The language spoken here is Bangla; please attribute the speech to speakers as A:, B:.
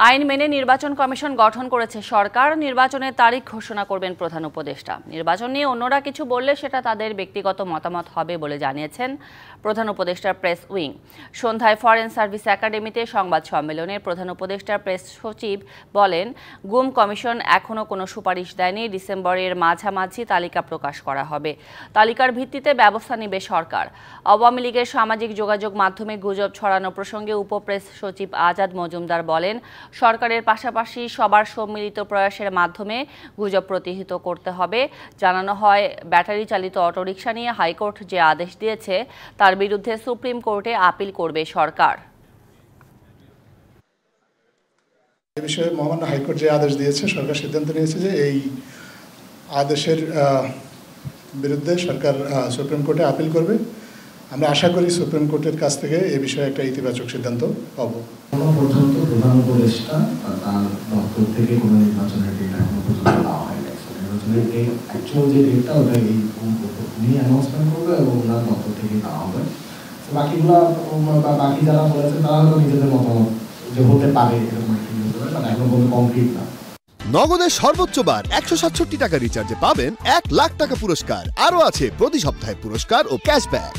A: আইন মেনে নির্বাচন কমিশন গঠন করেছে সরকার। নির্বাচনের তারিখ ঘোষণা করবেন প্রধান উপদেষ্টা। নির্বাচন নিয়ে অন্যরা কিছু বললে সেটা তাদের ব্যক্তিগত মতামত হবে বলে জানিয়েছেন প্রধান উপদেষ্টার প্রেস উইং। সন্ধ্যায় ফরেন সার্ভিস একাডেমিতে সংবাদ সম্মেলনে প্রধান উপদেষ্টার প্রেস সচিব বলেন, গুম কমিশন এখনও কোনো সুপারিশ দেয়নি। ডিসেম্বরের মাঝামাঝি তালিকা প্রকাশ করা হবে। তালিকার ভিত্তিতে ব্যবস্থা নেবে সরকার। আওয়ামী লীগের সামাজিক যোগাযোগ মাধ্যমে গুজব ছড়ানো প্রসঙ্গে উপপ্রেস সচিব আজাদ মজুমদার বলেন, সরকারের পাশাপাশি সবার সম্মিলিত প্রয়াসের মাধ্যমে গুজব প্রতিহত করতে হবে। জানানো হয়, ব্যাটারি চালিত অটোরিকশা নিয়ে হাইকোর্ট যে আদেশ দিয়েছে তার বিরুদ্ধে সুপ্রিম কোর্টে আপিল করবে সরকার।
B: এই বিষয়ে মহামান্য হাইকোর্ট যে আদেশ দিয়েছে, সরকার সিদ্ধান্ত নিয়েছে যে এই আদেশের বিরুদ্ধে সরকার সুপ্রিম কোর্টে আপিল করবে। আমরা আশা করি সুপ্রিম কোর্টের কাছ থেকে এই বিষয়ে একটা ইতিবাচক সিদ্ধান্ত পাব।
C: এখনো পর্যন্ত প্রধান উপদেষ্টা তার দপ্তর থেকে কোনো নির্বাচনের ডেট এখনো পর্যন্ত দেওয়া হয়নি। নির্বাচনের ডেট অ্যাকচুয়াল যে ডেটটা ওটা এই উনি অ্যানাউন্সমেন্ট করবে এবং ওনার দপ্তর থেকে দেওয়া হবে। বাকিগুলা বা বাকি যারা বলেছেন তারা হয়তো নিজেদের মতামত যে হতে পারে এরকম একটি নিউজ হবে, কারণ এখনো কোনো কংক্রিট না।
D: নগদের সর্বোচ্চ বার 167 টাকা রিচার্জে পাবেন 1 লাখ টাকা পুরস্কার। আরও আছে প্রতি সপ্তাহে পুরস্কার ও ক্যাশব্যাক।